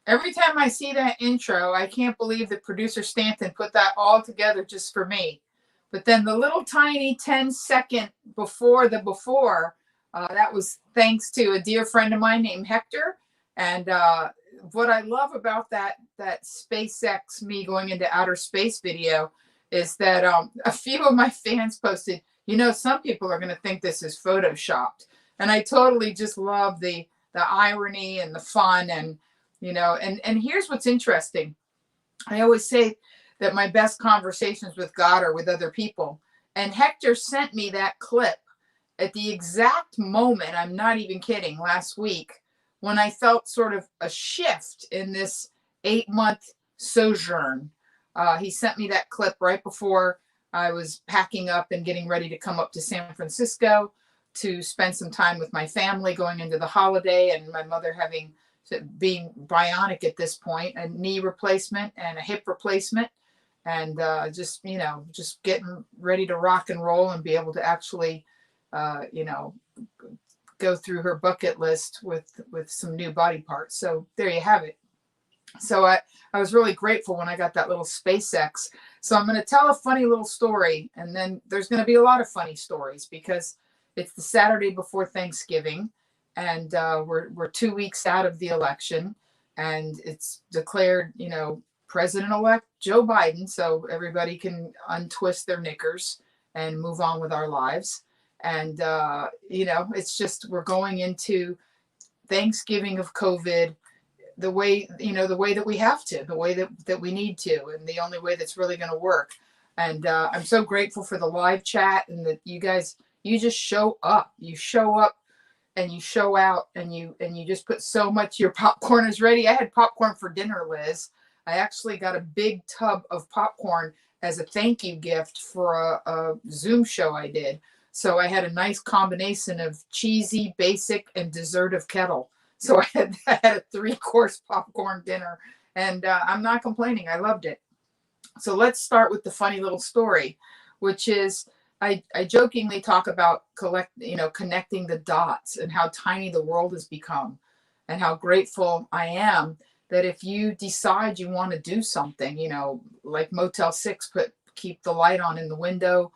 Every time I see that intro, I can't believe that producer Stanton put that all together just for me. But then the little tiny 10-second before, that was thanks to a dear friend of mine named Hector. And what I love about that SpaceX me going into outer space video is that a few of my fans posted, some people are going to think this is photoshopped. And I totally just love the irony and the fun. And and here's what's interesting. I always say that my best conversations with God are with other people. And Hector sent me that clip at the exact moment, I'm not even kidding, last week, when I felt sort of a shift in this 8-month sojourn. He sent me that clip right before I was packing up and getting ready to come up to San Francisco to spend some time with my family going into the holiday, and my mother being bionic at this point, a knee replacement and a hip replacement, and just getting ready to rock and roll and be able to actually go through her bucket list with some new body parts. So there you have it. So I was really grateful when I got that little SpaceX. So I'm going to tell a funny little story, and then there's going to be a lot of funny stories because it's the Saturday before Thanksgiving, and we're 2 weeks out of the election, and it's declared, President-elect Joe Biden, so everybody can untwist their knickers and move on with our lives. And it's just, we're going into Thanksgiving of COVID the way that we have to, the way that we need to, and the only way that's really going to work. And I'm so grateful for the live chat, and that you guys, you just show up and you show out, and you just put so much. Your popcorn is ready. I had popcorn for dinner, Liz. I actually got a big tub of popcorn as a thank you gift for a Zoom show I did. So I had a nice combination of cheesy, basic, and dessert of kettle. So I had a 3-course popcorn dinner, and I'm not complaining. I loved it. So let's start with the funny little story, which is I jokingly talk about connecting the dots and how tiny the world has become, and how grateful I am that if you decide you want to do something, like Motel 6, keep the light on in the window,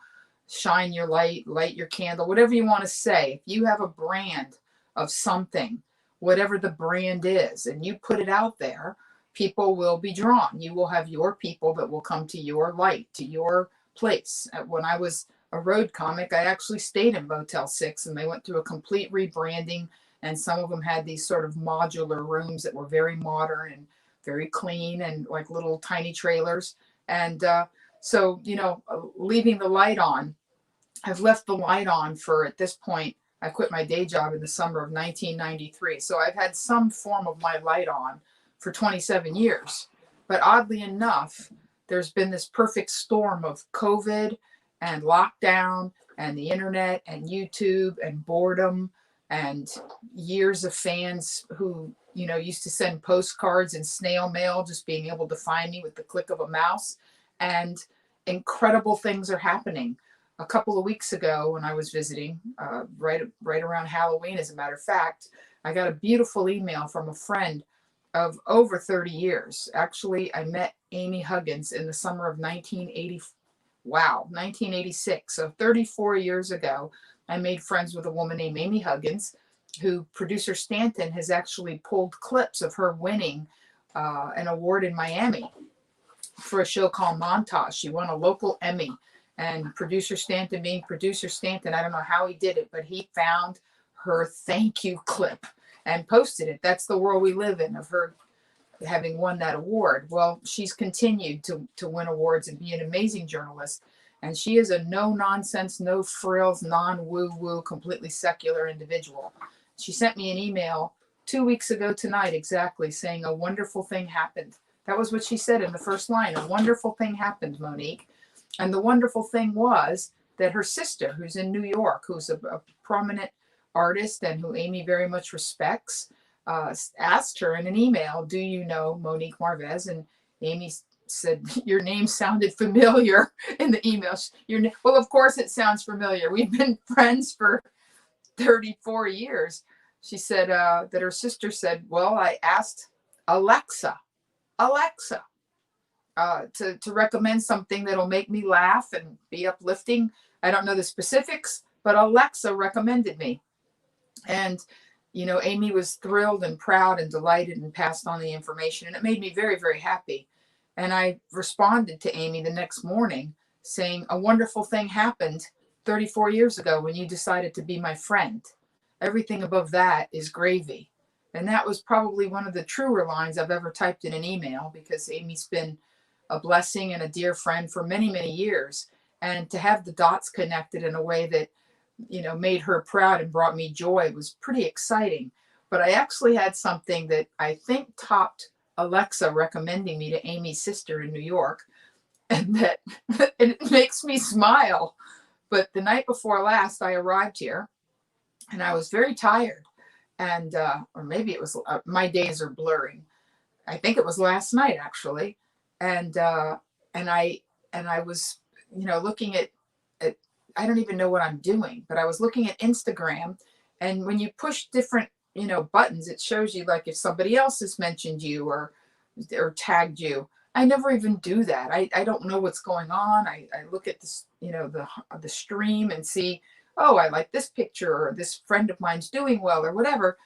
shine your light your candle, whatever you want to say. If you have a brand of something, whatever the brand is, and you put it out there, people will be drawn. You will have your people that will come to your light, to your place. When I was a road comic, I actually stayed in Motel 6, and they went through a complete rebranding, and some of them had these sort of modular rooms that were very modern and very clean, and like little tiny trailers. And so, leaving the light on, I've left the light on for, at this point, I quit my day job in the summer of 1993. So I've had some form of my light on for 27 years. But oddly enough, there's been this perfect storm of COVID and lockdown and the internet and YouTube and boredom and years of fans who, used to send postcards and snail mail, just being able to find me with the click of a mouse. And incredible things are happening. A couple of weeks ago, when I was visiting, right around Halloween, as a matter of fact, I got a beautiful email from a friend of over 30 years. Actually, I met Amy Huggins in the summer of 1986. So 34 years ago, I made friends with a woman named Amy Huggins, who producer Stanton has actually pulled clips of her winning an award in Miami for a show called Montage. She won a local Emmy. And producer Stanton, being producer Stanton, I don't know how he did it, but he found her thank you clip and posted it. That's the world we live in, of her having won that award. Well, she's continued to win awards and be an amazing journalist. And she is a no nonsense, no frills, non woo woo, completely secular individual. She sent me an email 2 weeks ago tonight, exactly, saying a wonderful thing happened. That was what she said in the first line. A wonderful thing happened, Monique. And the wonderful thing was that her sister, who's in New York, who's a prominent artist and who Amy very much respects, asked her in an email, do you know Monique Marvez? And Amy said, your name sounded familiar in the email. Well, of course it sounds familiar. We've been friends for 34 years. She said that her sister said, well, I asked Alexa, Alexa, to recommend something that'll make me laugh and be uplifting. I don't know the specifics, but Alexa recommended me. And, you know, Amy was thrilled and proud and delighted and passed on the information. And it made me very, very happy. And I responded to Amy the next morning saying, a wonderful thing happened 34 years ago when you decided to be my friend. Everything above that is gravy. And that was probably one of the truer lines I've ever typed in an email, because Amy's been a blessing and a dear friend for many, many years. And to have the dots connected in a way that, you know, made her proud and brought me joy was pretty exciting. But I actually had something that I think topped Alexa recommending me to Amy's sister in New York. And that it makes me smile. But the night before last, I arrived here and I was very tired. And, or maybe it was, my days are blurring. I think it was last night actually. And I was, you know, looking at, I don't even know what I'm doing, but I was looking at Instagram, and when you push different, you know, buttons, it shows you like if somebody else has mentioned you or tagged you. I never even do that. I don't know what's going on. I look at this, you know, the stream and see, oh, I like this picture, or this friend of mine's doing well, or whatever.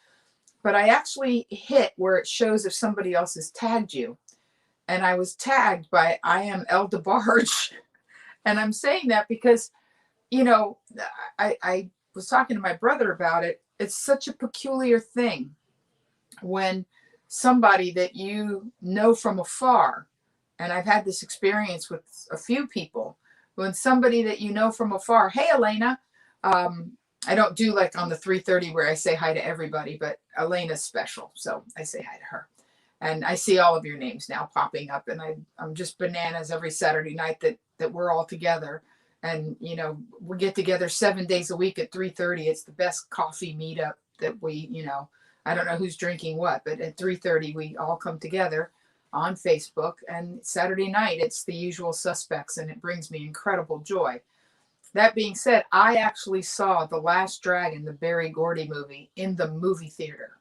But I actually hit where it shows if somebody else has tagged you. And I was tagged by I am El Debarge. And I'm saying that because, you know, I was talking to my brother about it. It's such a peculiar thing when somebody that you know from afar, and I've had this experience with a few people, when somebody that you know from afar, hey, Elena, I don't do like on the 3:30 where I say hi to everybody, but Elena's special. So I say hi to her. And I see all of your names now popping up, and I'm just bananas every Saturday night that we're all together. And, you know, we get together 7 days a week at 3:30. It's the best coffee meetup that we, you know, I don't know who's drinking what, but at 3:30 we all come together on Facebook. And Saturday night it's the usual suspects, and it brings me incredible joy. That being said, I actually saw The Last Dragon, the Barry Gordy movie, in the movie theater.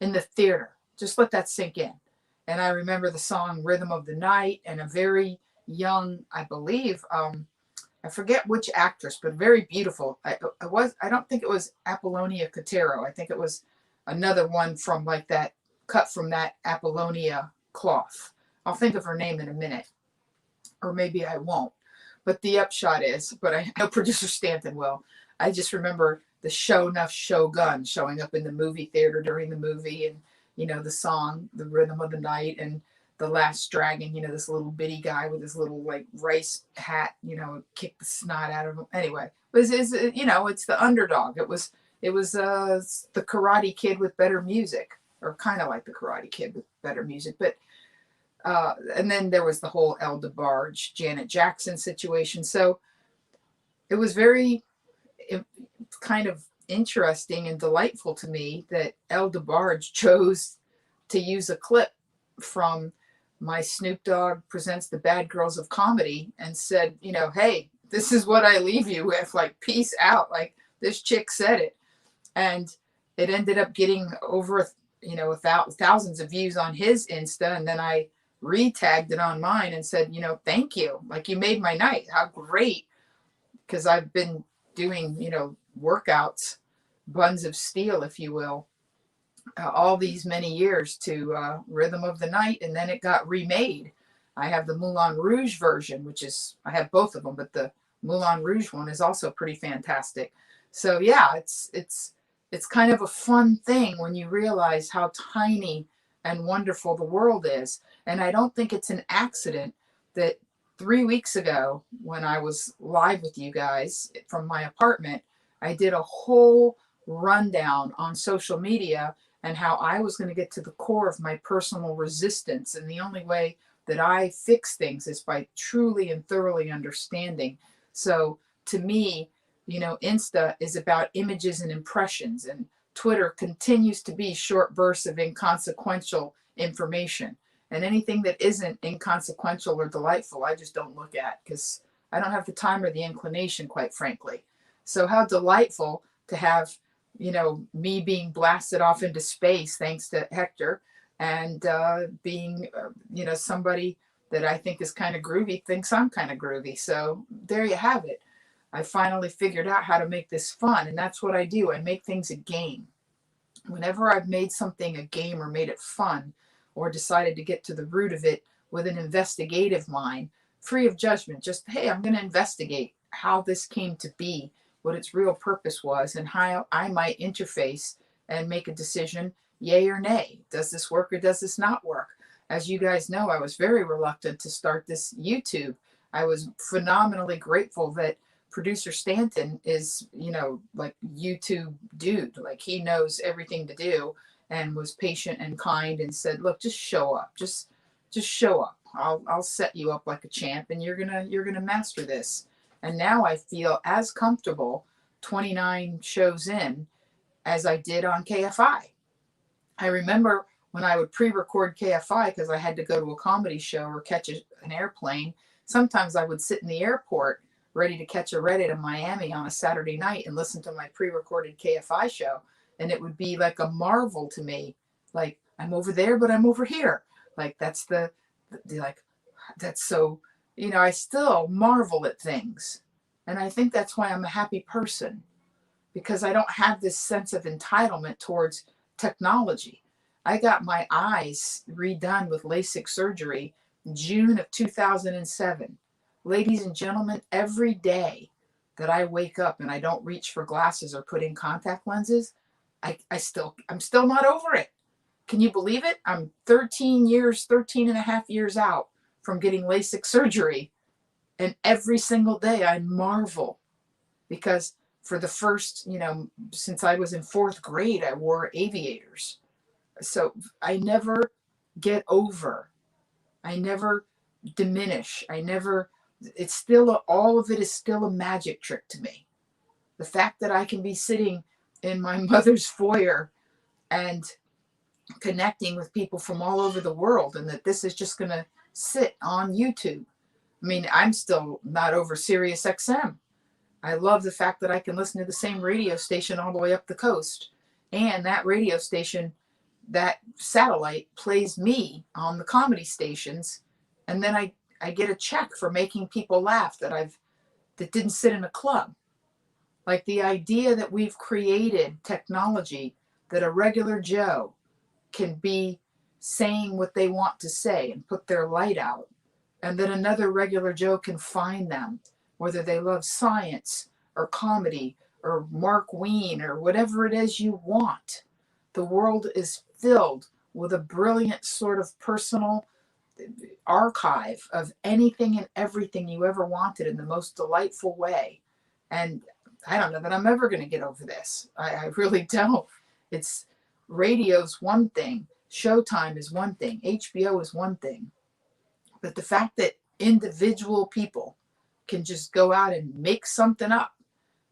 In the theater. Just let that sink in. And I remember the song Rhythm of the Night, and a very young, I believe, I forget which actress, but very beautiful. I don't think it was Apollonia Cotero. I think it was another one from like that, cut from that Apollonia cloth. I'll think of her name in a minute, or maybe I won't. But the upshot is, but I know producer Stanton will. I just remember the Show Enough Shogun showing up in the movie theater during the movie, and, you know, the song, The Rhythm of the Night, and The Last Dragon, you know, this little bitty guy with his little like rice hat, you know, kick the snot out of him. Anyway, you know, it's the underdog. It was the Karate Kid with better music, or kind of like the Karate Kid with better music. But and then there was the whole El Debarge, Janet Jackson situation. So it was very kind of interesting and delightful to me that El Debarge chose to use a clip from my Snoop Dogg Presents the Bad Girls of Comedy and said, you know, hey, this is what I leave you with, like, peace out. Like, this chick said it. And it ended up getting over, you know, thousands of views on his Insta. And then I re-tagged it on mine and said, you know, thank you. Like, you made my night. How great. Because I've been doing, you know, workouts, buns of steel, if you will, all these many years to Rhythm of the Night, and then it got remade. I have the Moulin Rouge version, which is, I have both of them, but the Moulin Rouge one is also pretty fantastic. So yeah, it's kind of a fun thing when you realize how tiny and wonderful the world is. And I don't think it's an accident that 3 weeks ago, when I was live with you guys from my apartment, I did a whole rundown on social media and how I was going to get to the core of my personal resistance. And the only way that I fix things is by truly and thoroughly understanding. So to me, you know, Insta is about images and impressions, and Twitter continues to be short bursts of inconsequential information. And anything that isn't inconsequential or delightful, I just don't look at, because I don't have the time or the inclination, quite frankly. So how delightful to have, you know, me being blasted off into space, thanks to Hector, and being, somebody that I think is kind of groovy thinks I'm kind of groovy. So there you have it. I finally figured out how to make this fun, and that's what I do. I make things a game. Whenever I've made something a game or made it fun or decided to get to the root of it with an investigative mind, free of judgment, just, hey, I'm going to investigate how this came to be, what its real purpose was, and how I might interface and make a decision, yay or nay. Does this work or does this not work? As you guys know, I was very reluctant to start this YouTube. I was phenomenally grateful that producer Stanton is, like YouTube dude, like he knows everything to do, and was patient and kind and said, look, just show up, just show up. I'll set you up like a champ, and you're gonna master this. And now I feel as comfortable 29 shows in as I did on KFI. I remember when I would pre-record KFI because I had to go to a comedy show or catch an airplane. Sometimes I would sit in the airport ready to catch a Reddit in Miami on a Saturday night and listen to my pre-recorded KFI show. And it would be like a marvel to me. Like, I'm over there, but I'm over here. Like, that's that's so, I still marvel at things. And I think that's why I'm a happy person, because I don't have this sense of entitlement towards technology. I got my eyes redone with LASIK surgery June of 2007. Ladies and gentlemen, every day that I wake up and I don't reach for glasses or put in contact lenses, I'm still not over it. Can you believe it? I'm 13 and a half years out from getting LASIK surgery. And every single day I marvel, because for the first, since I was in 4th grade, I wore aviators. So I never get over. I never diminish. It's still, all of it is still a magic trick to me. The fact that I can be sitting in my mother's foyer and connecting with people from all over the world, and that this is just going to sit on YouTube. I mean, I'm still not over Sirius XM. I love the fact that I can listen to the same radio station all the way up the coast. And that radio station, that satellite, plays me on the comedy stations. And then I get a check for making people laugh that didn't sit in a club. Like, the idea that we've created technology that a regular Joe can be saying what they want to say and put their light out, and then another regular Joe can find them, whether they love science or comedy or Mark Ween or whatever it is you want. The world is filled with a brilliant sort of personal archive of anything and everything you ever wanted in the most delightful way. And I don't know that I'm ever going to get over this. I really don't. It's, radio's one thing, Showtime is one thing, HBO is one thing. But the fact that individual people can just go out and make something up,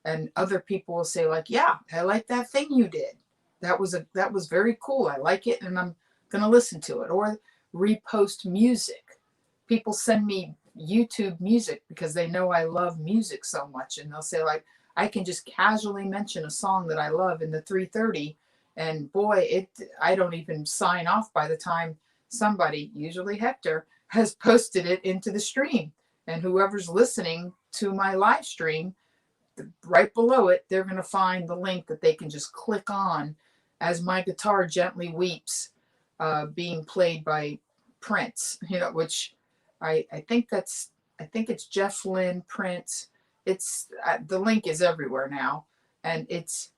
and other people will say, like, yeah, I like that thing you did. That was very cool. I like it, and I'm going to listen to it. Or repost music. People send me YouTube music because they know I love music so much, and they'll say, like, I can just casually mention a song that I love in the 3:30, and boy, I don't even sign off by the time somebody, usually Hector, has posted it into the stream. And whoever's listening to my live stream, right below it, they're going to find the link that they can just click on as my guitar gently weeps, being played by Prince, which I think it's Jeff Lynne, Prince. It's the link is everywhere now, and it's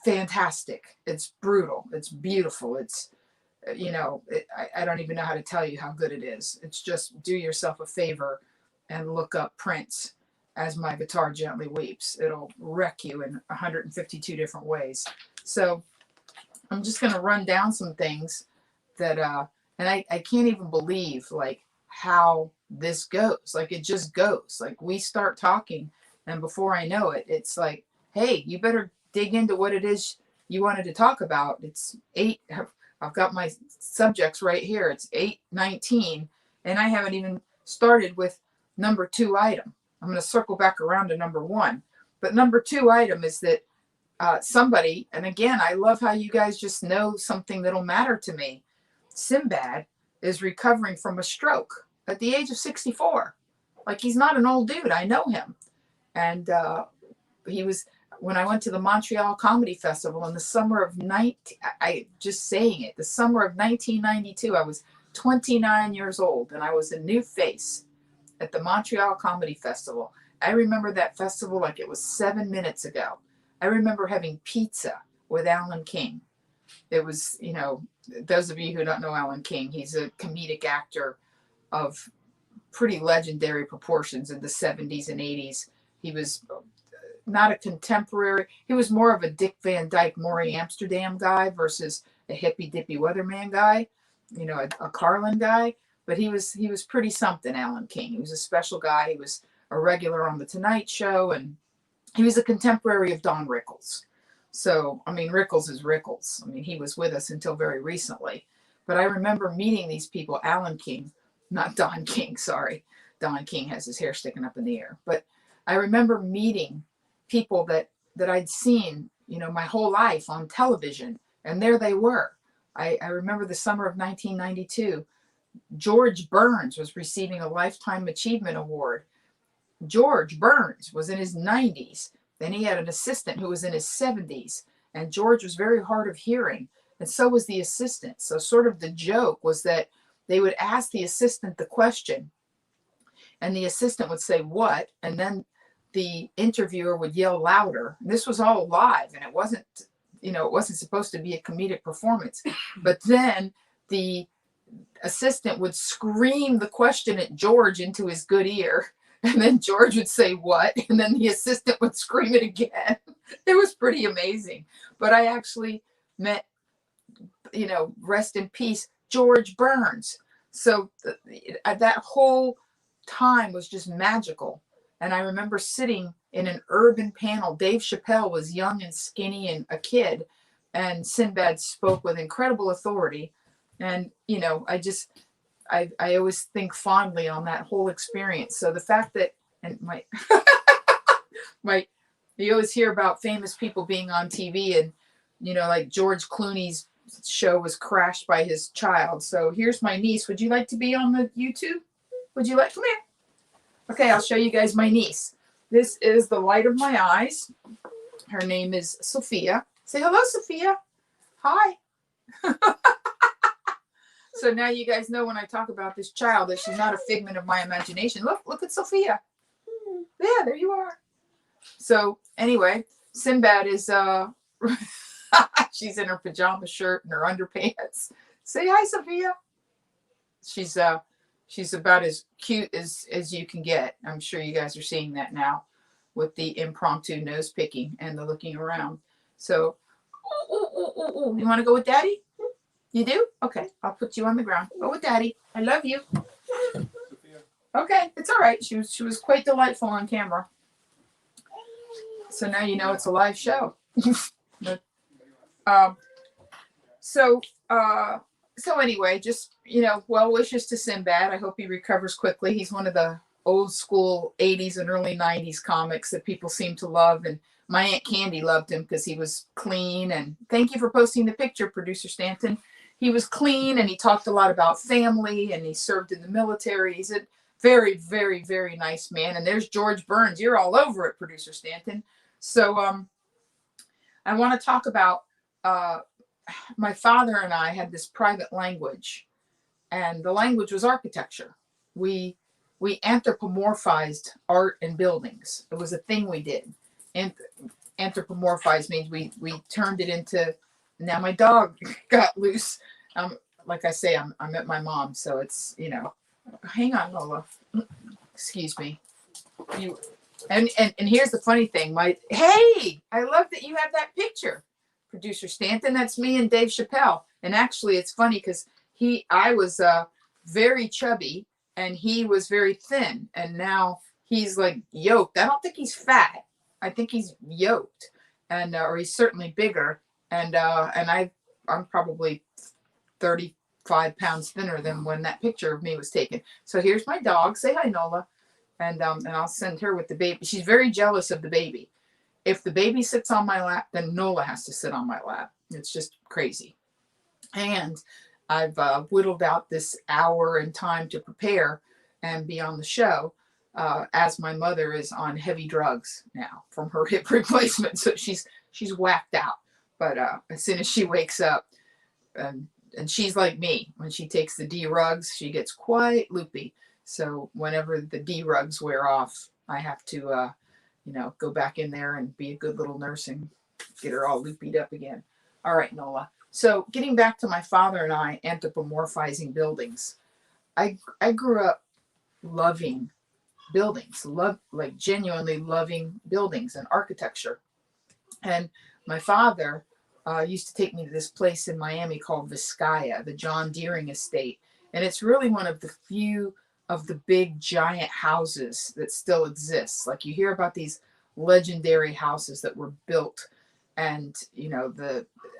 fantastic. It's brutal. It's beautiful. It's, I don't even know how to tell you how good it is. It's just, do yourself a favor and look up Prince as my guitar gently weeps. It'll wreck you in 152 different ways. So I'm just going to run down some things that, and I can't even believe, like, how this goes. Like, it just goes. Like, we start talking, and before I know it, it's like, hey, you better dig into what it is you wanted to talk about. It's 8. I've got my subjects right here. It's 8:19, and I haven't even started with number 2 item. I'm going to circle back around to number 1. But number 2 item is that somebody, and again, I love how you guys just know something that'll matter to me. Sinbad is recovering from a stroke at the age of 64. Like, he's not an old dude. I know him. And he was, when I went to the Montreal Comedy Festival in the summer of the summer of 1992, I was 29 years old and I was a new face at the Montreal Comedy Festival. I remember that festival like it was 7 minutes ago. I remember having pizza with Alan King. It was, you know, those of you who don't know Alan King, he's a comedic actor of pretty legendary proportions in the 70s and 80s. He was not a contemporary. He was more of a Dick Van Dyke, Maury Amsterdam guy versus a hippy dippy weatherman guy, you know, a Carlin guy. But he was pretty something, Alan King. He was a special guy. He was a regular on the Tonight Show, and he was a contemporary of Don Rickles. So, I mean, Rickles is Rickles. I mean, he was with us until very recently. But I remember meeting these people, Alan King, not Don King, sorry. Don King has his hair sticking up in the air. But I remember meeting people that I'd seen, you know, my whole life on television. And there they were. I remember the summer of 1992. George Burns was receiving a Lifetime Achievement Award. George Burns was in his 90s. Then he had an assistant who was in his 70s. And George was very hard of hearing. And so was the assistant. So sort of the joke was that they would ask the assistant the question. And the assistant would say, what? And then the interviewer would yell louder. And this was all live. And it wasn't, you know, it wasn't supposed to be a comedic performance. But then the assistant would scream the question at George into his good ear. And then George would say, what? And then the assistant would scream it again. It was pretty amazing. But I actually met, you know, rest in peace, George Burns. So that whole time was just magical. And I remember sitting in an urban panel. Dave Chappelle was young and skinny and a kid. And Sinbad spoke with incredible authority. And, you know, I always think fondly on that whole experience. So the fact that, and you always hear about famous people being on TV, and, you know, like George Clooney's show was crashed by his child. So here's my niece. Would you like to be on the YouTube? Would you like, come here. Okay, I'll show you guys my niece. This is the light of my eyes. Her name is Sophia. Say hello, Sophia. Hi. So now you guys know when I talk about this child that she's not a figment of my imagination. Look at Sophia. Yeah, there you are. So anyway, Sinbad is she's in her pajama shirt and her underpants. Say hi, Sophia. She's about as cute as you can get. I'm sure you guys are seeing that now with the impromptu nose picking and the looking around. So, you want to go with Daddy? You do? Okay, I'll put you on the ground. Go with Daddy. I love you. Okay, it's all right. She was quite delightful on camera. So now you know it's a live show. But, so anyway, just, you know, well wishes to Sinbad. I hope he recovers quickly. He's one of the old school 80s and early 90s comics that people seem to love. And my Aunt Candy loved him because he was clean. And thank you for posting the picture, Producer Stanton. He was clean and he talked a lot about family and he served in the military. He's a very, very, very nice man. And there's George Burns. You're all over it, Producer Stanton. So I want to talk about my father and I had this private language, and the language was architecture. We anthropomorphized art and buildings. It was a thing we did. And anthropomorphized means we turned it into. Now my dog got loose. Like I say, I'm at my mom, so it's, you know. Hang on, Lola. Excuse me. And here's the funny thing. Hey, I love that you have that picture, Producer Stanton. That's me and Dave Chappelle. And actually, it's funny because I was very chubby and he was very thin, and now he's like yoked. I don't think he's fat. I think he's yoked, and or he's certainly bigger. And I'm probably 35 pounds thinner than when that picture of me was taken. So here's my dog. Say hi, Nola. And I'll send her with the baby. She's very jealous of the baby. If the baby sits on my lap, then Nola has to sit on my lap. It's just crazy. And I've whittled out this hour in time to prepare and be on the show, as my mother is on heavy drugs now from her hip replacement, so she's whacked out. But as soon as she wakes up, and she's like me, when she takes the D-rugs, she gets quite loopy. So whenever the D-rugs wear off, I have to, go back in there and be a good little nurse and get her all loopied up again. All right, Nola. So getting back to my father and I anthropomorphizing buildings, I grew up loving buildings, like genuinely loving buildings and architecture. And my father used to take me to this place in Miami called Vizcaya, the John Deering Estate. And it's really one of the few of the big giant houses that still exists. Like, you hear about these legendary houses that were built. And,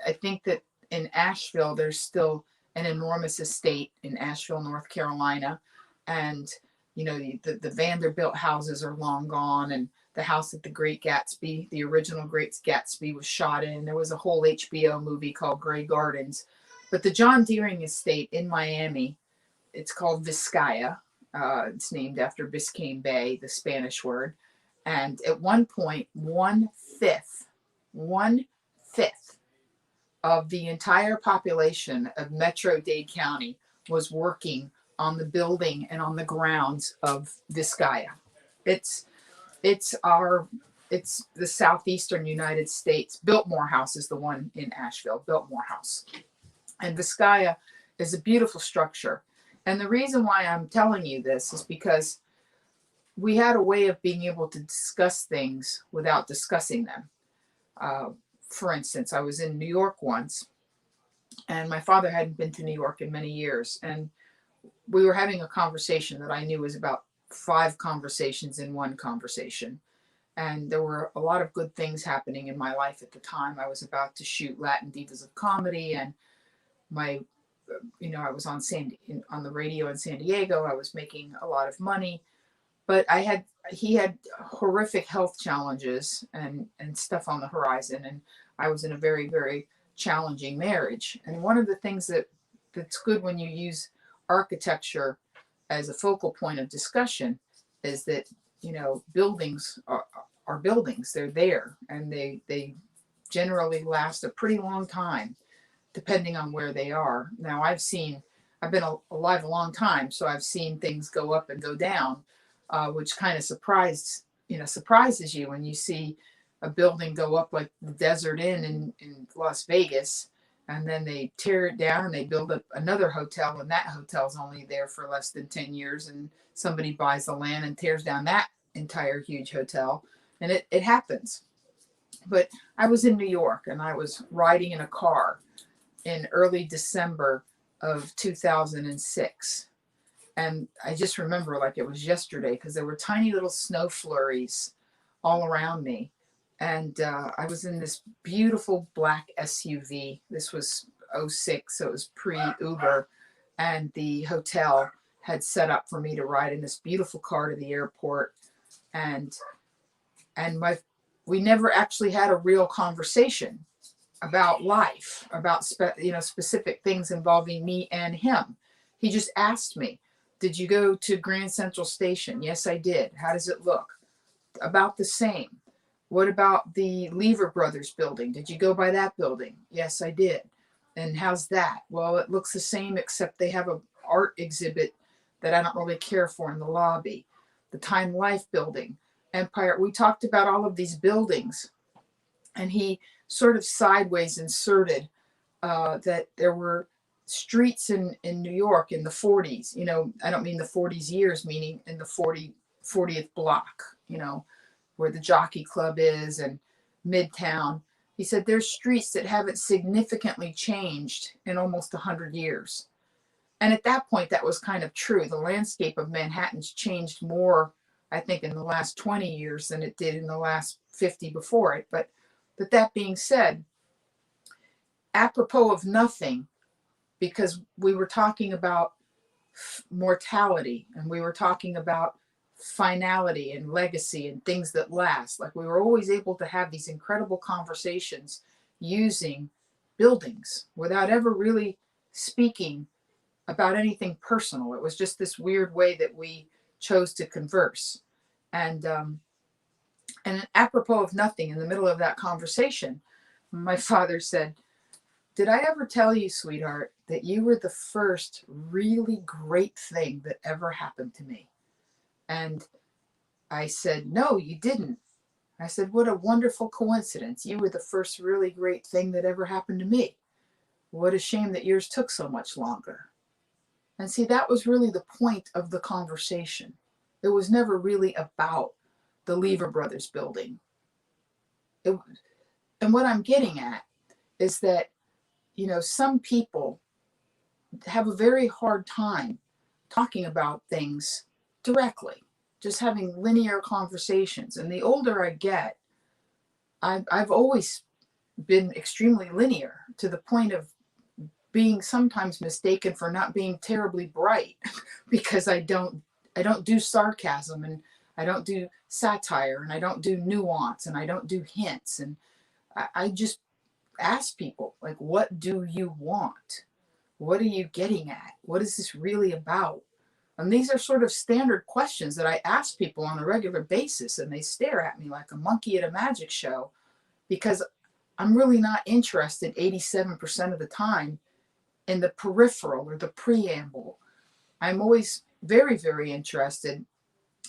I think that in Asheville, there's still an enormous estate in Asheville, North Carolina. And, the Vanderbilt houses are long gone. And the house that the Great Gatsby, the original Great Gatsby, was shot in. There was a whole HBO movie called Grey Gardens. But the John Deering Estate in Miami, it's called Vizcaya. It's named after Biscayne Bay, the Spanish word. And at one point, one fifth of the entire population of Metro-Dade County was working on the building and on the grounds of Vizcaya. It's the southeastern United States. Biltmore House is the one in Asheville, Biltmore House. And Vizcaya is a beautiful structure. And the reason why I'm telling you this is because we had a way of being able to discuss things without discussing them. For instance, I was in New York once, and my father hadn't been to New York in many years. And we were having a conversation that I knew was about 5 conversations in one conversation. And there were a lot of good things happening in my life at the time. I was about to shoot Latin Divas of Comedy, and I was on the radio in San Diego. I was making a lot of money, but he had horrific health challenges and stuff on the horizon. And I was in a very, very challenging marriage. And one of the things that's good when you use architecture as a focal point of discussion is that, buildings are buildings. They're there, and they generally last a pretty long time, depending on where they are. Now, I've been alive a long time, so I've seen things go up and go down, which kind of surprises you when you see a building go up like the Desert Inn in Las Vegas, and then they tear it down and they build up another hotel, and that hotel's only there for less than 10 years, and somebody buys the land and tears down that entire huge hotel, and it happens. But I was in New York, and I was riding in a car in early December of 2006. And I just remember like it was yesterday, because there were tiny little snow flurries all around me. And I was in this beautiful black SUV. This was 06, so it was pre-Uber. And the hotel had set up for me to ride in this beautiful car to the airport. And we never actually had a real conversation about life, about specific things involving me and him. He just asked me, "Did you go to Grand Central Station?" "Yes, I did." "How does it look?" "About the same." "What about the Lever Brothers building? Did you go by that building?" "Yes, I did." "And how's that?" "Well, it looks the same, except they have an art exhibit that I don't really care for in the lobby." "The Time Life building, Empire." We talked about all of these buildings, and he sort of sideways inserted that there were streets in New York in the 40s. I don't mean the 40s years, meaning in the 40th block, where the Jockey Club is and Midtown. He said there's streets that haven't significantly changed in almost 100 years. And at that point, that was kind of true. The landscape of Manhattan's changed more, I think, in the last 20 years than it did in the last 50 before it. But that being said, apropos of nothing, because we were talking about mortality, and we were talking about finality and legacy and things that last. Like, we were always able to have these incredible conversations using buildings without ever really speaking about anything personal. It was just this weird way that we chose to converse. And apropos of nothing, in the middle of that conversation, my father said, "Did I ever tell you, sweetheart, that you were the first really great thing that ever happened to me?" And I said, "No, you didn't." I said, "What a wonderful coincidence. You were the first really great thing that ever happened to me. What a shame that yours took so much longer." And see, that was really the point of the conversation. It was never really about the Lever Brothers building. And what I'm getting at is that, some people have a very hard time talking about things directly, just having linear conversations. And the older I get, I've always been extremely linear, to the point of being sometimes mistaken for not being terribly bright because I don't do sarcasm, and I don't do satire, and I don't do nuance, and I don't do hints. And I just ask people, like, what do you want? What are you getting at? What is this really about? And these are sort of standard questions that I ask people on a regular basis, and they stare at me like a monkey at a magic show, because I'm really not interested 87% of the time in the peripheral or the preamble. I'm always very, very interested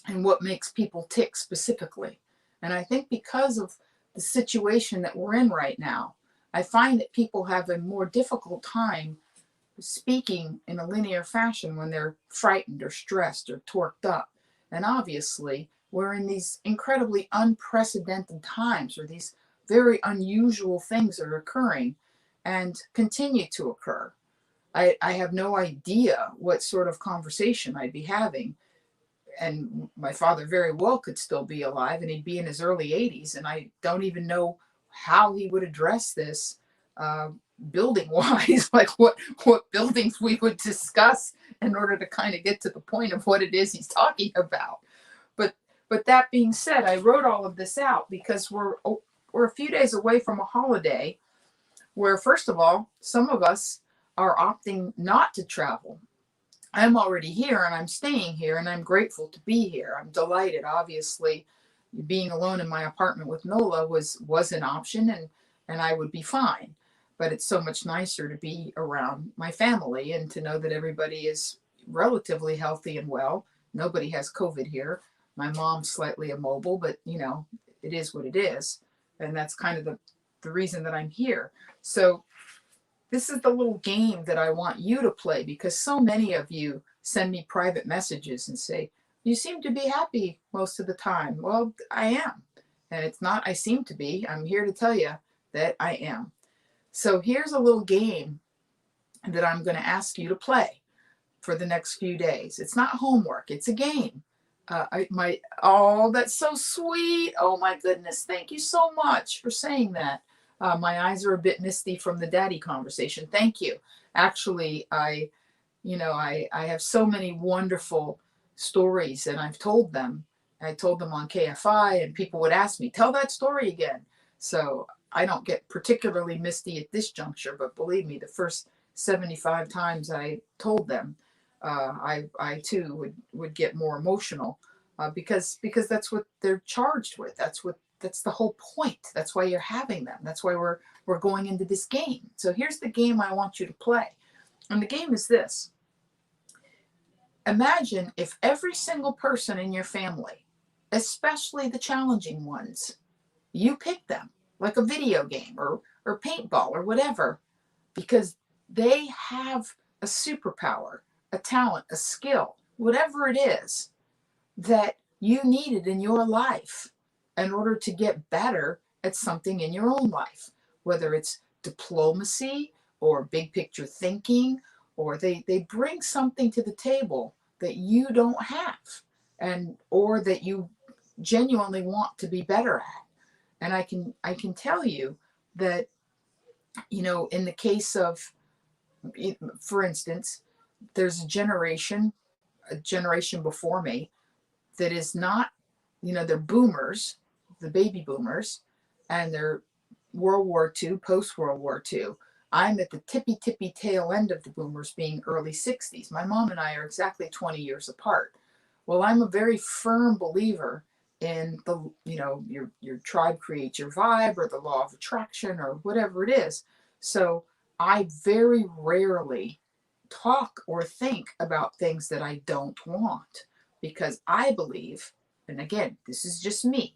in what makes people tick specifically. And I think because of the situation that we're in right now, I find that people have a more difficult time speaking in a linear fashion when they're frightened or stressed or torqued up. And obviously, we're in these incredibly unprecedented times where these very unusual things are occurring and continue to occur. I have no idea what sort of conversation I'd be having. And my father very well could still be alive, and he'd be in his early 80s. And I don't even know how he would address this building wise, like what buildings we would discuss in order to kind of get to the point of what it is he's talking about. But that being said, I wrote all of this out because we're a few days away from a holiday where, first of all, some of us are opting not to travel. I'm already here and I'm staying here, and I'm grateful to be here. I'm delighted. Obviously, being alone in my apartment with Nola was an option, and I would be fine. But it's so much nicer to be around my family and to know that everybody is relatively healthy and well. Nobody has COVID here. My mom's slightly immobile, but it is what it is. And that's kind of the reason that I'm here. So this is the little game that I want you to play, because so many of you send me private messages and say, "You seem to be happy most of the time." Well, I am. And it's not I seem to be. I'm here to tell you that I am. So here's a little game that I'm going to ask you to play for the next few days. It's not homework. It's a game. That's so sweet. Oh my goodness. Thank you so much for saying that. My eyes are a bit misty from the daddy conversation. Thank you. Actually, I have so many wonderful stories, and I've told them. I told them on KFI, and people would ask me, "Tell that story again." So I don't get particularly misty at this juncture, but believe me, the first 75 times I told them, I too would get more emotional, because that's what they're charged with. That's the whole point. That's why you're having them. That's why we're going into this game. So here's the game I want you to play. And the game is this. Imagine if every single person in your family, especially the challenging ones, you pick them like a video game or paintball or whatever, because they have a superpower, a talent, a skill, whatever it is that you needed in your life in order to get better at something in your own life, whether it's diplomacy or big picture thinking, or they bring something to the table that you don't have, or that you genuinely want to be better at. And I can tell you that, in the case of, for instance, there's a generation before me that is not, they're boomers, the baby boomers, and they're World War II, post World War II. I'm at the tippy tail end of the boomers, being early 60s. My mom and I are exactly 20 years apart. Well, I'm a very firm believer in the, your tribe creates your vibe, or the law of attraction, or whatever it is. So I very rarely talk or think about things that I don't want, because I believe, and again, this is just me,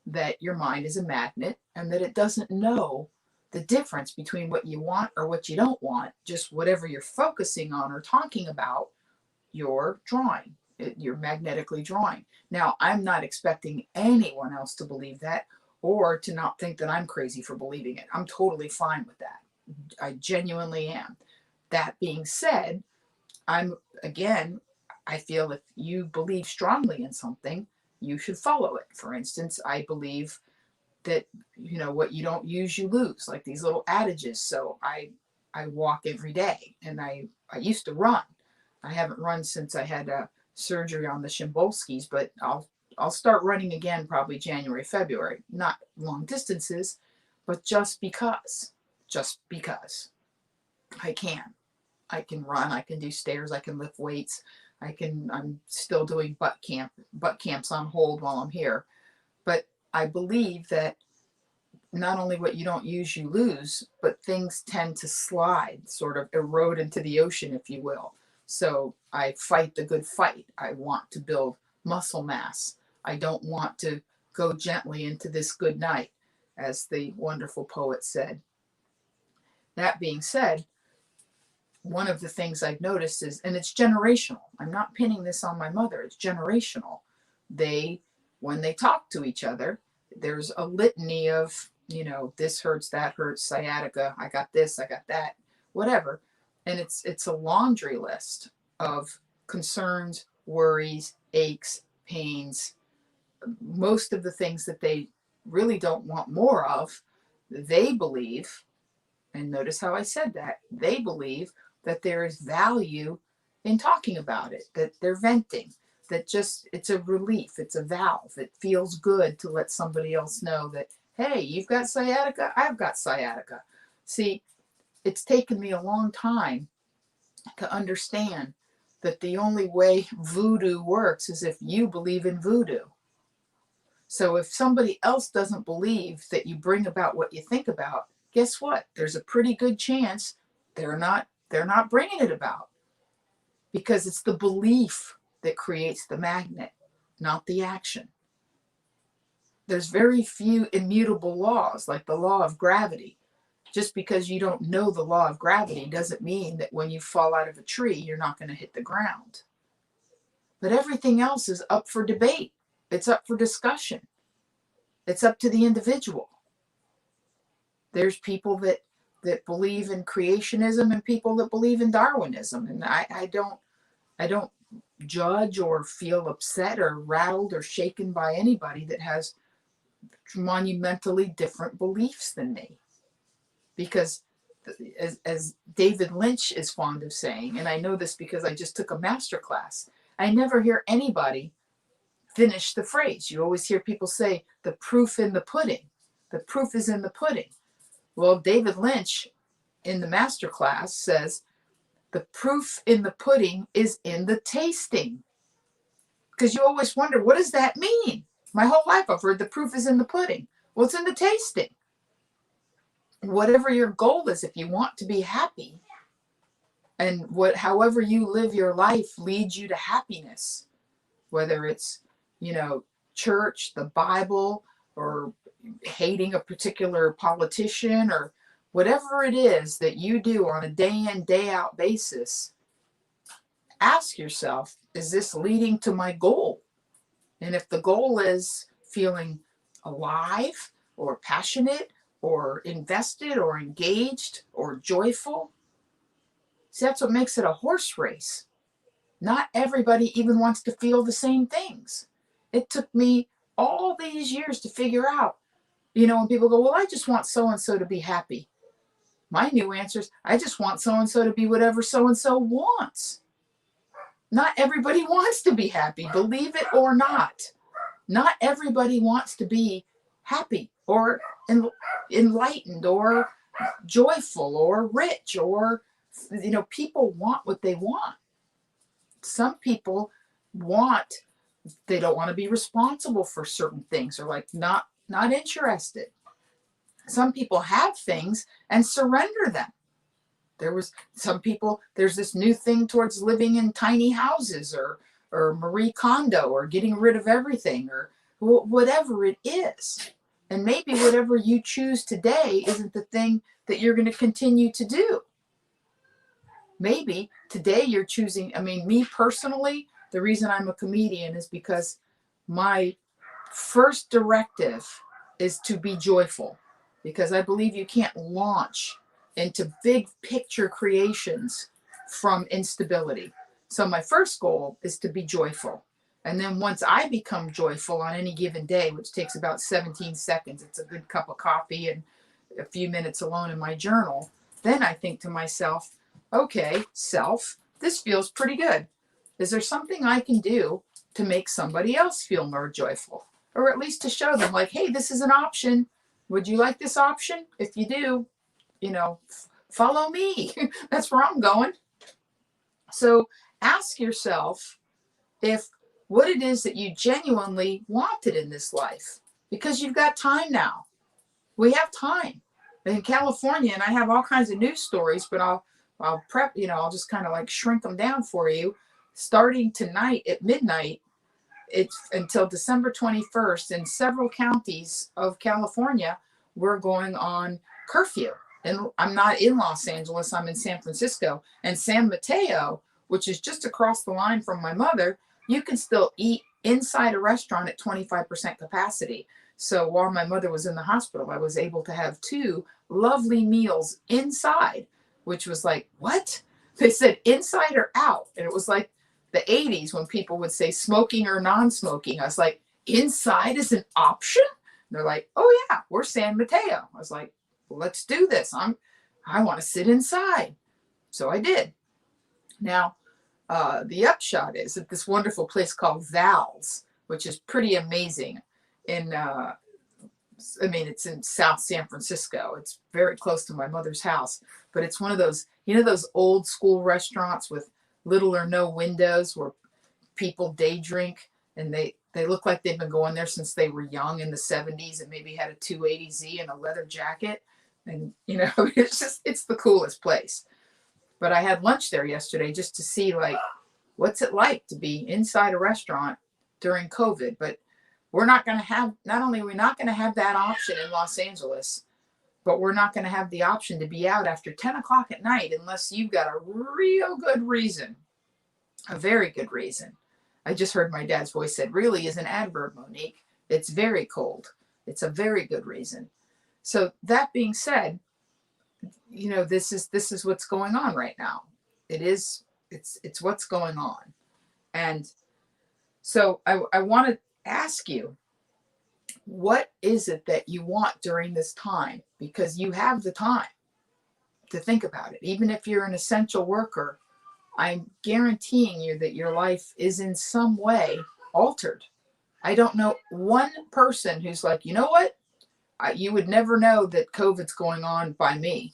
that your mind is a magnet and that it doesn't know the difference between what you want or what you don't want. Just whatever you're focusing on or talking about, you're drawing. You're magnetically drawing. Now, I'm not expecting anyone else to believe that, or to not think that I'm crazy for believing it. I'm totally fine with that. I genuinely am. That being said, I feel if you believe strongly in something, you should follow it. For instance, I believe that, what you don't use, you lose, like these little adages. So I walk every day, and I used to run. I haven't run since I had a surgery on the Shimbolskis, but I'll start running again probably January, February. Not long distances, but just because I can run, I can do stairs, I can lift weights, I'm still doing butt camps on hold while I'm here. But I believe that not only what you don't use, you lose, but things tend to slide, sort of erode into the ocean, if you will. So I fight the good fight. I want to build muscle mass. I don't want to go gently into this good night, as the wonderful poet said. That being said, one of the things I've noticed is, and it's generational. I'm not pinning this on my mother. It's generational. When they talk to each other, there's a litany of, this hurts, that hurts, sciatica, I got this, I got that, whatever. And it's a laundry list of concerns, worries, aches, pains, most of the things that they really don't want more of. They believe, and notice how I said that, they believe that there is value in talking about it, that they're venting, that just, it's a relief, it's a valve. It feels good to let somebody else know that, hey, you've got sciatica, I've got sciatica. See, it's taken me a long time to understand that the only way voodoo works is if you believe in voodoo. So if somebody else doesn't believe that you bring about what you think about, guess what? There's a pretty good chance they're not bringing it about, because it's the belief that creates the magnet, not the action. There's very few immutable laws, like the law of gravity. Just because you don't know the law of gravity doesn't mean that when you fall out of a tree, you're not going to hit the ground. But everything else is up for debate. It's up for discussion. It's up to the individual. There's people that believe in creationism and people that believe in Darwinism. And I don't judge or feel upset or rattled or shaken by anybody that has monumentally different beliefs than me. Because as David Lynch is fond of saying, and I know this because I just took a master class, I never hear anybody finish the phrase. You always hear people say, the proof in the pudding. The proof is in the pudding. Well, David Lynch in the master class says, the proof in the pudding is in the tasting. Because you always wonder, what does that mean? My whole life I've heard the proof is in the pudding. Well, it's in the tasting. Whatever your goal is, if you want to be happy, and however you live your life leads you to happiness, whether it's, church, the Bible, or hating a particular politician, or whatever it is that you do on a day in, day out basis, ask yourself, is this leading to my goal? And if the goal is feeling alive or passionate or invested or engaged or joyful, see, that's what makes it a horse race. Not everybody even wants to feel the same things. It took me all these years to figure out, when people go, well, I just want so-and-so to be happy. My new answer is, I just want so-and-so to be whatever so-and-so wants. Not everybody wants to be happy, believe it or not. Not everybody wants to be happy or enlightened or joyful or rich, or, you know, people want what they want. Some people they don't want to be responsible for certain things, or like not interested. Some people have things and surrender them. There's this new thing towards living in tiny houses, or Marie Kondo, or getting rid of everything, or whatever it is. And maybe whatever you choose today isn't the thing that you're going to continue to do. Maybe today you're choosing, I mean, me personally, the reason I'm a comedian is because my first directive is to be joyful, because I believe you can't launch into big picture creations from instability. So my first goal is to be joyful. And then once I become joyful on any given day, which takes about 17 seconds, it's a good cup of coffee and a few minutes alone in my journal, then I think to myself, okay, self, this feels pretty good. Is there something I can do to make somebody else feel more joyful? Or at least to show them, like, hey, this is an option. Would you like this option? If you do, you know, follow me. That's where I'm going. So ask yourself if what it is that you genuinely wanted in this life, because you've got time now. We have time in California, and I have all kinds of news stories, but I'll prep, you know, I'll just kind of like shrink them down for you. Starting tonight at midnight, it's until December 21st in several counties of California, we're going on curfew. And I'm not in Los Angeles, I'm in San Francisco. And San Mateo, which is just across the line from my mother, you can still eat inside a restaurant at 25% capacity. So while my mother was in the hospital, I was able to have 2 lovely meals inside, which was like, what? They said inside or out. And it was like the 80s when people would say smoking or non-smoking. I was like, inside is an option? And they're like, oh yeah, we're San Mateo. I was like, well, let's do this. I want to sit inside. So I did. Now, the upshot is at this wonderful place called Val's, which is pretty amazing. It's in South San Francisco. It's very close to my mother's house, but it's one of those, you know, those old school restaurants with little or no windows where people day drink, and they look like they've been going there since they were young in the 70s and maybe had a 280Z and a leather jacket. And, you know, it's the coolest place. But I had lunch there yesterday just to see, like, what's it like to be inside a restaurant during COVID. But we're not going to have, not only are we not going to have that option in Los Angeles, but we're not going to have the option to be out after 10 o'clock at night unless you've got a real good reason, a very good reason. I just heard my dad's voice said, really is an adverb, Monique. It's very cold. It's a very good reason. So that being said, you know, this is what's going on right now. It's what's going on. And so I want to ask you, what is it that you want during this time? Because you have the time to think about it. Even if you're an essential worker, I'm guaranteeing you that your life is in some way altered. I don't know one person who's like, you know what? You would never know that COVID's going on by me.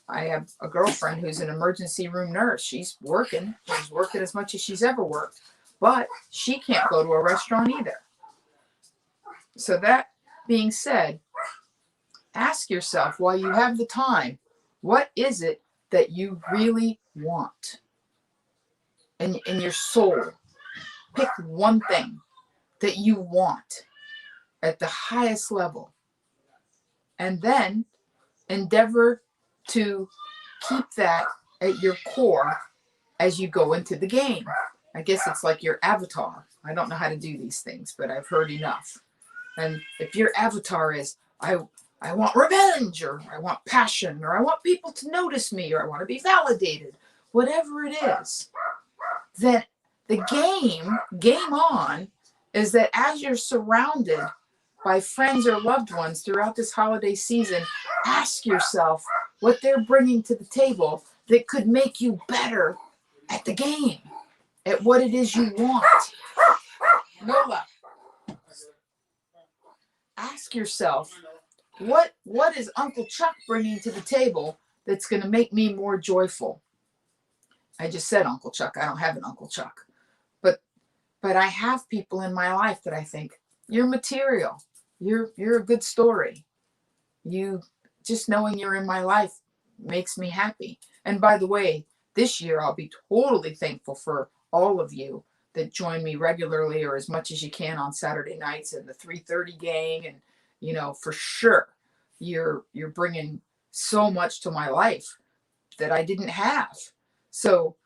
I have a girlfriend who's an emergency room nurse. She's working. She's working as much as she's ever worked, but she can't go to a restaurant either. So that being said, ask yourself, while you have the time, what is it that you really want in your soul? Pick one thing that you want at the highest level, and then endeavor to keep that at your core as you go into the game. I guess it's like your avatar. I don't know how to do these things, but I've heard enough. And if your avatar is, I want revenge, or I want passion, or I want people to notice me, or I want to be validated, whatever it is, then the game on, is that as you're surrounded by friends or loved ones throughout this holiday season, ask yourself what they're bringing to the table that could make you better at the game, at what it is you want. Nola, ask yourself, what is Uncle Chuck bringing to the table that's going to make me more joyful? I just said Uncle Chuck. I don't have an Uncle Chuck. But I have people in my life that I think, you're material. You're a good story. You just knowing you're in my life makes me happy. And by the way, this year I'll be totally thankful for all of you that join me regularly or as much as you can on Saturday nights and the 3:30 gang. And for sure you're bringing so much to my life that I didn't have. So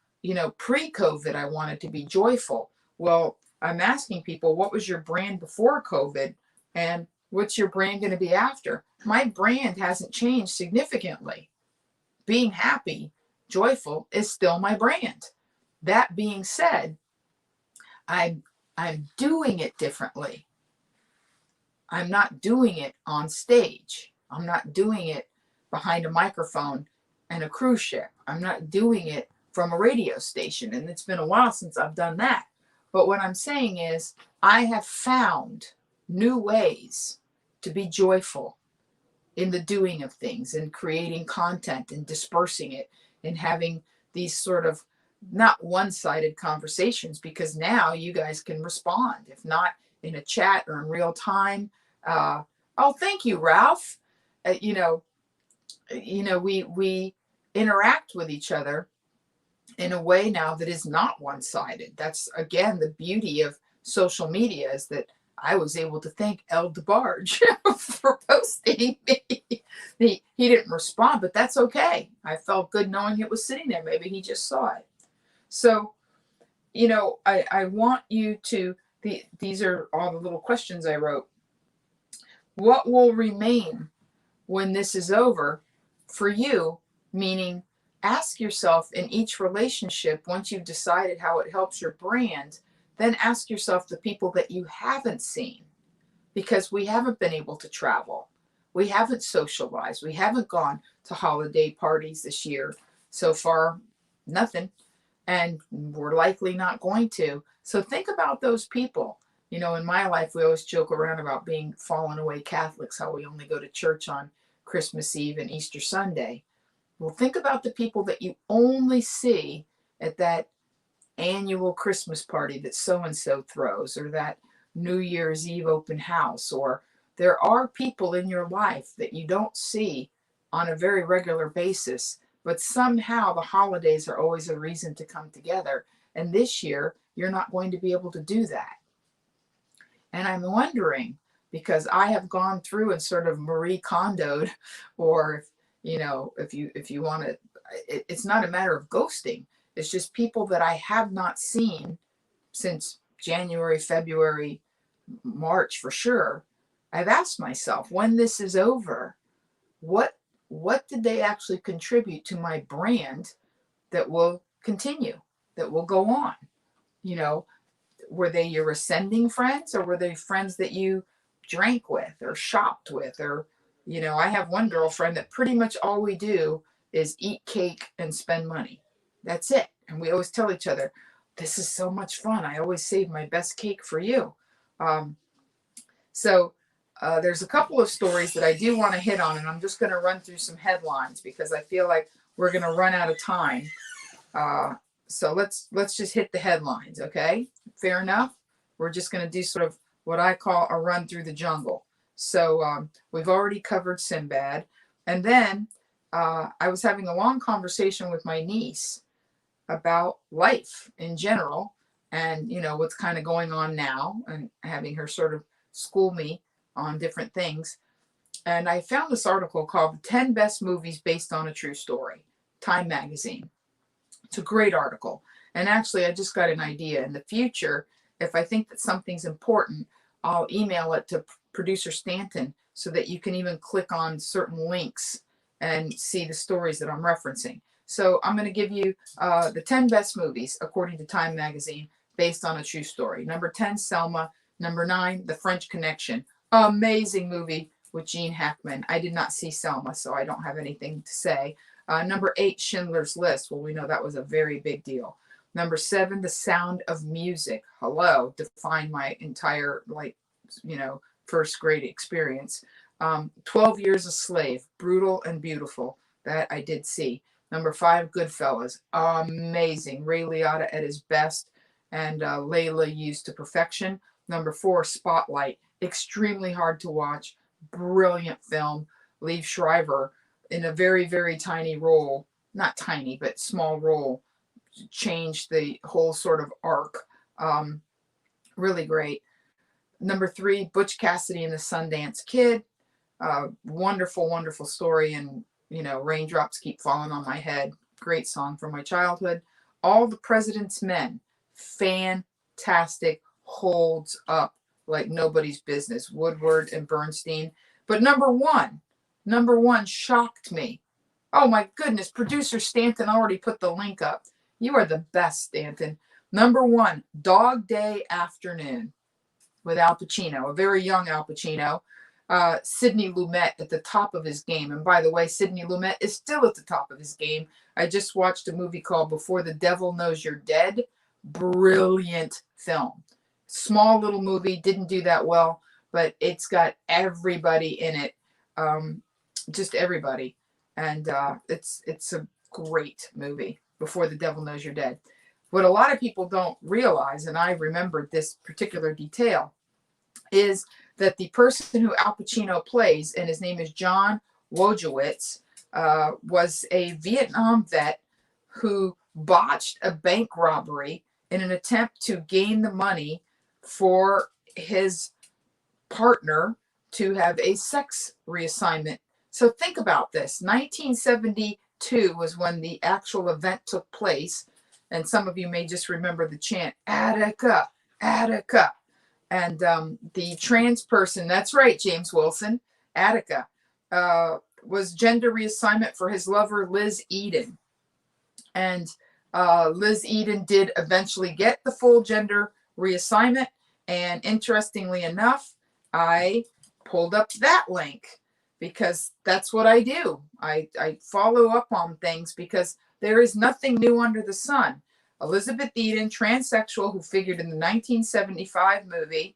pre-COVID I wanted to be joyful. Well, I'm asking people, what was your brand before COVID and what's your brand going to be after? My brand hasn't changed significantly. Being happy, joyful is still my brand. That being said, I'm doing it differently. I'm not doing it on stage. I'm not doing it behind a microphone and a cruise ship. I'm not doing it from a radio station. And it's been a while since I've done that. But what I'm saying is I have found new ways to be joyful in the doing of things and creating content and dispersing it and having these sort of not one-sided conversations, because now you guys can respond, if not in a chat or in real time. Oh, thank you, Ralph. We interact with each other in a way now that is not one-sided. That's again the beauty of social media, is that I was able to thank Debarge for posting me. He didn't respond, but that's okay. I felt good knowing it was sitting there. Maybe he just saw it. So, I want you to, these are all the little questions I wrote. What will remain when this is over for you? Meaning, ask yourself in each relationship, once you've decided how it helps your brand, then ask yourself the people that you haven't seen, because we haven't been able to travel. We haven't socialized. We haven't gone to holiday parties this year. So far, nothing. And we're likely not going to. So think about those people. In my life, we always joke around about being fallen away Catholics, how we only go to church on Christmas Eve and Easter Sunday. Well, think about the people that you only see at that annual Christmas party that so-and-so throws, or that New Year's Eve open house. Or there are people in your life that you don't see on a very regular basis, but somehow the holidays are always a reason to come together. And this year, you're not going to be able to do that. And I'm wondering, because I have gone through and sort of Marie Kondoed, or, if you want to, it's not a matter of ghosting. It's just people that I have not seen since January, February, March for sure. I've asked myself, when this is over, what did they actually contribute to my brand that will continue, that will go on? Were they your ascending friends, or were they friends that you drank with or shopped with? Or, I have one girlfriend that pretty much all we do is eat cake and spend money. That's it. And we always tell each other, this is so much fun. I always save my best cake for you. So there's a couple of stories that I do want to hit on, and I'm just going to run through some headlines because I feel like we're going to run out of time. So let's just hit the headlines, okay? Fair enough? We're just going to do sort of what I call a run through the jungle. So we've already covered Sinbad. And then I was having a long conversation with my niece about life in general and, what's kind of going on now, and having her sort of school me on different things. And I found this article called 10 Best Movies Based on a True Story, Time Magazine. It's a great article. And actually, I just got an idea. In the future, if I think that something's important, I'll email it to producer Stanton so that you can even click on certain links and see the stories that I'm referencing. So I'm going to give you the 10 best movies, according to Time Magazine, based on a true story. Number 10, Selma. Number 9, The French Connection. Amazing movie with Gene Hackman. I did not see Selma, so I don't have anything to say. Number 8, Schindler's List. Well, we know that was a very big deal. Number 7, The Sound of Music. Hello, defined my entire, first grade experience. 12 Years a Slave, brutal and beautiful. That I did see. Number 5, Goodfellas, amazing. Ray Liotta at his best, and Layla used to perfection. Number 4, Spotlight, extremely hard to watch, brilliant film. Liev Schreiber in a very, very tiny role, not tiny, but small role, changed the whole sort of arc. Really great. Number 3, Butch Cassidy and the Sundance Kid. Wonderful, wonderful story. And, Raindrops Keep Falling on My Head. Great song from my childhood. All the President's Men. Fantastic. Holds up like nobody's business. Woodward and Bernstein. But number one shocked me. Oh my goodness. Producer Stanton already put the link up. You are the best, Stanton. Number 1, Dog Day Afternoon with Al Pacino, a very young Al Pacino. Sidney Lumet at the top of his game. And by the way, Sidney Lumet is still at the top of his game. I just watched a movie called Before the Devil Knows You're Dead. Brilliant film. Small little movie, didn't do that well, but it's got everybody in it. Just everybody. And it's a great movie, Before the Devil Knows You're Dead. What a lot of people don't realize, and I remembered this particular detail, is that the person who Al Pacino plays, and his name is John Wojciech, was a Vietnam vet who botched a bank robbery in an attempt to gain the money for his partner to have a sex reassignment. So think about this. 1972 was when the actual event took place. And some of you may just remember the chant, Attica, Attica. And the trans person, that's right, James Wilson, Attica, was gender reassignment for his lover, Liz Eden. And Liz Eden did eventually get the full gender reassignment. And interestingly enough, I pulled up that link because that's what I do. I follow up on things because there is nothing new under the sun. Elizabeth Eden, transsexual, who figured in the 1975 movie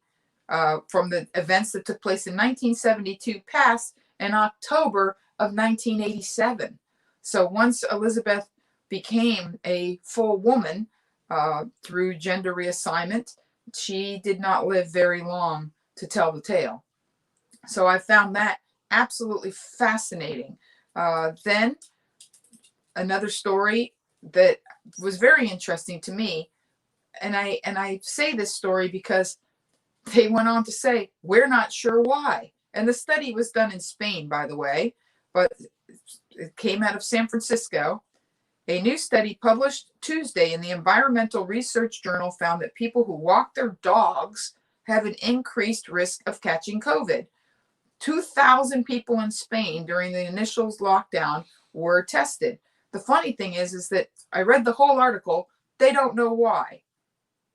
from the events that took place in 1972, passed in October of 1987. So once Elizabeth became a full woman through gender reassignment, she did not live very long to tell the tale. So I found that absolutely fascinating. Then another story that was very interesting to me, and I say this story because they went on to say, we're not sure why. And the study was done in Spain, by the way, but it came out of San Francisco. A new study published Tuesday in the Environmental Research Journal found that people who walk their dogs have an increased risk of catching COVID. 2,000 people in Spain during the initial lockdown were tested. The funny thing is that I read the whole article. They don't know why.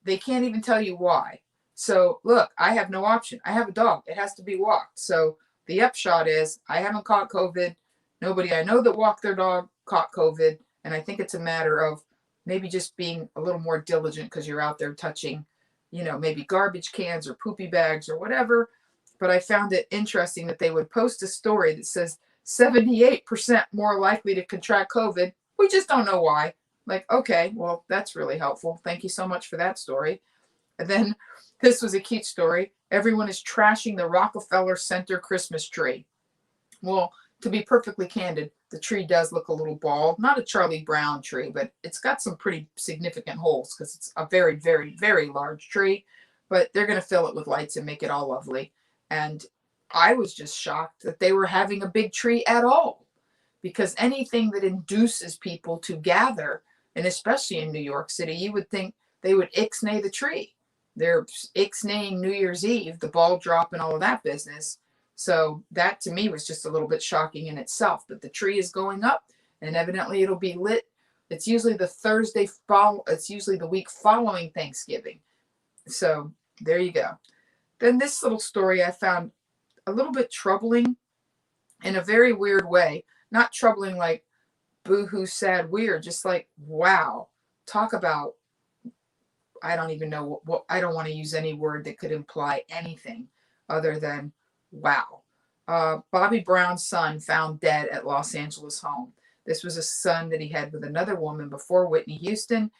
They can't even tell you why. So look, I have no option. I have a dog. It has to be walked. So the upshot is I haven't caught COVID. Nobody I know that walked their dog caught COVID. And I think it's a matter of maybe just being a little more diligent because you're out there touching, maybe garbage cans or poopy bags or whatever. But I found it interesting that they would post a story that says 78% more likely to contract COVID. We just don't know why. Like, okay, well, that's really helpful. Thank you so much for that story. And then this was a cute story. Everyone is trashing the Rockefeller Center Christmas tree. Well, to be perfectly candid, the tree does look a little bald. Not a Charlie Brown tree, but it's got some pretty significant holes because it's a very, very, very large tree. But they're going to fill it with lights and make it all lovely. And I was just shocked that they were having a big tree at all, because anything that induces people to gather, and especially in New York City, you would think they would ixnay the tree. They're ixnaying New Year's Eve, the ball drop and all of that business. So that to me was just a little bit shocking in itself. But the tree is going up and evidently it'll be lit. It's usually the it's usually the week following Thanksgiving. So there you go. Then this little story I found a little bit troubling in a very weird way. Not troubling like boo-hoo, sad, weird. Just like, wow. Talk about, I don't even know what I don't want to use any word that could imply anything other than wow. Bobby Brown's son found dead at Los Angeles home. This was a son that he had with another woman before Whitney Houston.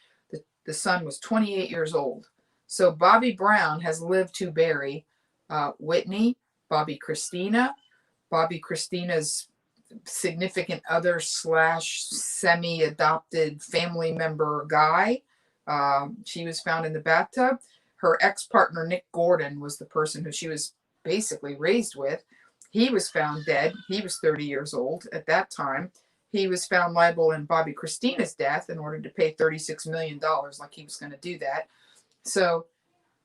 The son was 28 years old. So Bobby Brown has lived to bury Whitney, Bobby Christina's significant other / semi-adopted family member guy. She was found in the bathtub. Her ex-partner, Nick Gordon, was the person who she was basically raised with. He was found dead. He was 30 years old at that time. He was found liable in Bobby Christina's death in order to pay $36 million, like he was going to do that. So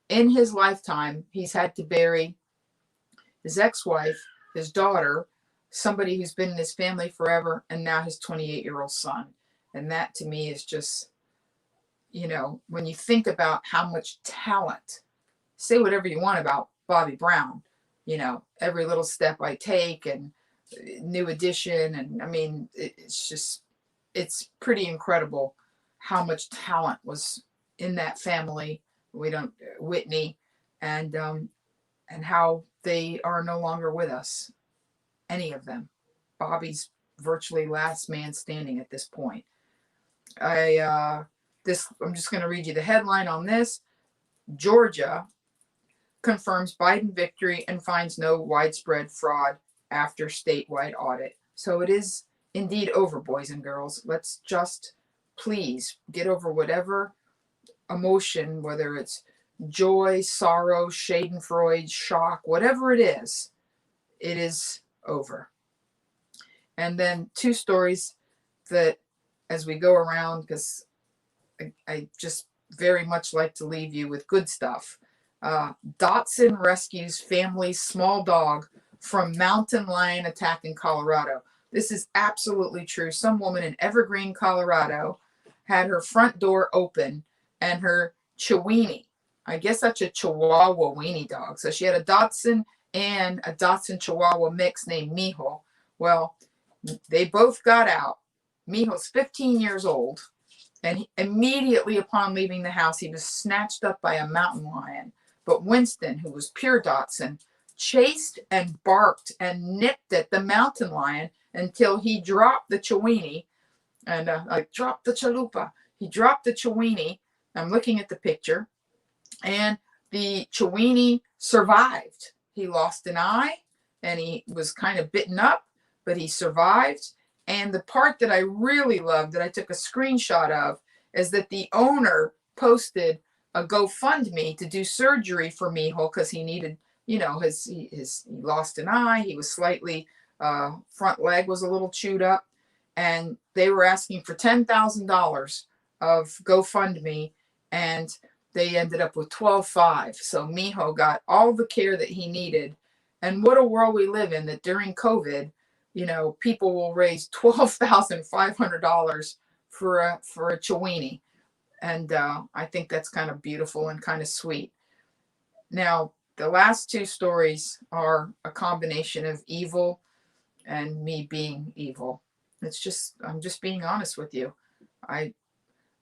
in his lifetime, he's had to bury his ex-wife, his daughter, somebody who's been in his family forever, and now his 28-year-old son. And that to me is just, you know, when you think about how much talent, say whatever you want about Bobby Brown, you know, Every Little Step I Take and New Edition. And I mean, it's pretty incredible how much talent was in that family. Whitney, and how they are no longer with us. Any of them. Bobby's virtually last man standing at this point. I'm just going to read you the headline on this. Georgia confirms Biden victory and finds no widespread fraud after statewide audit. So it is indeed over, boys and girls. Let's just please get over whatever emotion, whether it's joy, sorrow, schadenfreude, shock, whatever it is over. And then two stories that, as we go around, because I just very much like to leave you with good stuff. Dotson rescues family's small dog from mountain lion attack in Colorado. This is absolutely true. Some woman in Evergreen, Colorado, had her front door open and her Chiweenie, I guess that's a Chihuahua weenie dog. So she had a Dotson and a Dotson Chihuahua mix named Mijo. Well, they both got out. Mijo's 15 years old, and immediately upon leaving the house, he was snatched up by a mountain lion. But Winston, who was pure Dotson, chased and barked and nipped at the mountain lion until he dropped the Chiweenie and dropped the chalupa. He dropped the Chiweenie. I'm looking at the picture, and the Chiweenie survived. He lost an eye, and he was kind of bitten up, but he survived. And the part that I really loved, that I took a screenshot of, is that the owner posted a GoFundMe to do surgery for Mijo because he needed, you know, he lost an eye. He was slightly, front leg was a little chewed up, and they were asking for $10,000 of GoFundMe, and they ended up with $12,500. So Mijo got all the care that he needed. And what a world we live in, that during COVID, you know, people will raise $12,500 for a Chiweenie. And I think that's kind of beautiful and kind of sweet. Now, the last two stories are a combination of evil and me being evil. I'm just being honest with you.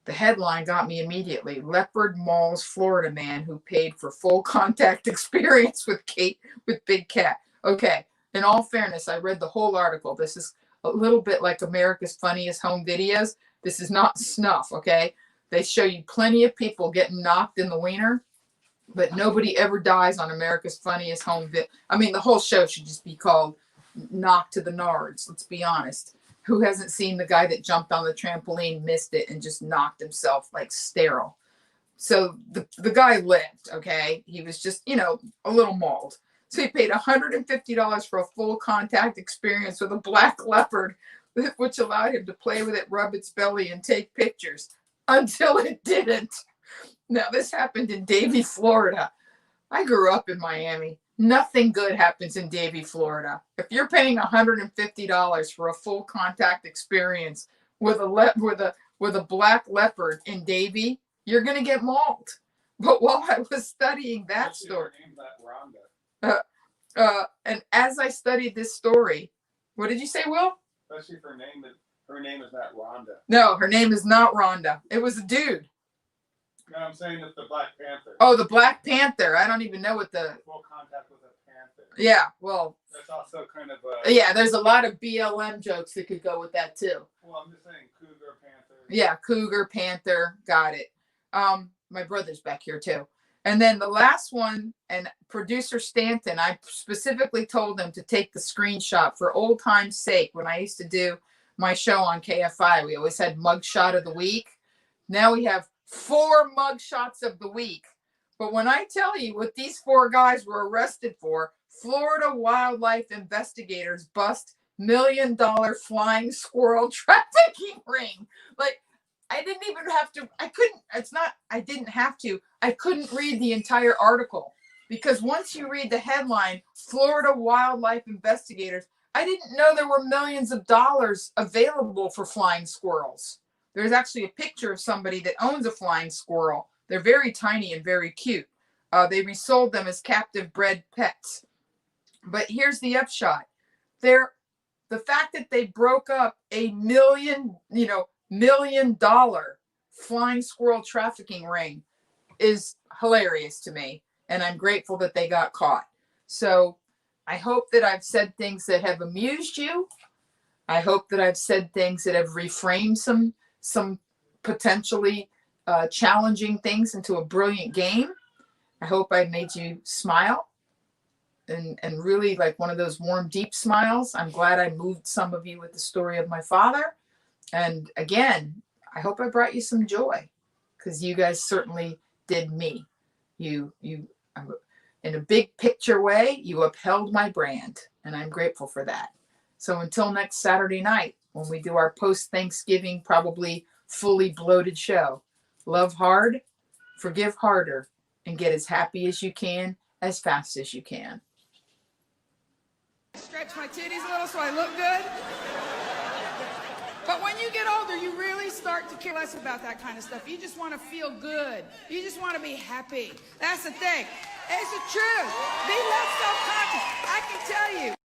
The headline got me immediately. Leopard mauls Florida man who paid for full contact experience with Big Cat. Okay, in all fairness, I read the whole article. This is a little bit like America's Funniest Home Videos. This is not snuff, okay? They show you plenty of people getting knocked in the wiener, but nobody ever dies on America's Funniest Home Video. I mean, the whole show should just be called Knock to the Nards, let's be honest. Who hasn't seen the guy that jumped on the trampoline, missed it, and just knocked himself like sterile? So the guy lived, okay? He was just, you know, a little mauled. So he paid $150 for a full contact experience with a black leopard, which allowed him to play with it, rub its belly, and take pictures until it didn't. Now, this happened in Davie, Florida. I grew up in Miami. Nothing good happens in Davie, Florida. If you're paying $150 for a full contact experience with a black leopard in Davie, you're going to get mauled. But while I was studying that story, and as I studied this story, what did you say, Will? Especially if her name is not Rhonda. No, her name is not Rhonda. It was a dude. No, I'm saying it's the Black Panther. Oh, the Black Panther. I don't even know what the... Full contact with a panther. Yeah, well, That's also kind of yeah, there's a lot of BLM jokes that could go with that too. well, I'm just saying cougar, panther. Yeah, cougar, panther, got it. My brother's back here too. And then the last one, and producer Stanton, I specifically told him to take the screenshot for old time's sake. When I used to do my show on KFI, we always had mugshot of the week. Now we have 4 mugshots of the week. But when I tell you what these 4 guys were arrested for, Florida wildlife investigators bust $1 million flying squirrel trafficking ring. Like, I didn't even have to, I didn't have to. I couldn't read the entire article because once you read the headline, Florida wildlife investigators, I didn't know there were millions of dollars available for flying squirrels. There's actually a picture of somebody that owns a flying squirrel. They're very tiny and very cute. They resold them as captive bred pets. But here's the upshot. The fact that they broke up a $1 million flying squirrel trafficking ring is hilarious to me. And I'm grateful that they got caught. So I hope that I've said things that have amused you. I hope that I've said things that have reframed some potentially challenging things into a brilliant game. I hope I made you smile and really like one of those warm, deep smiles. I'm glad I moved some of you with the story of my father. And again, I hope I brought you some joy because you guys certainly did me. You, in a big picture way, you upheld my brand, and I'm grateful for that. So until next Saturday night, when we do our post-Thanksgiving, probably fully bloated show, love hard, forgive harder, and get as happy as you can, as fast as you can. Stretch my titties a little so I look good. But when you get older, you really start to care less about that kind of stuff. You just want to feel good. You just want to be happy. That's the thing. It's the truth. Be less self-conscious. I can tell you.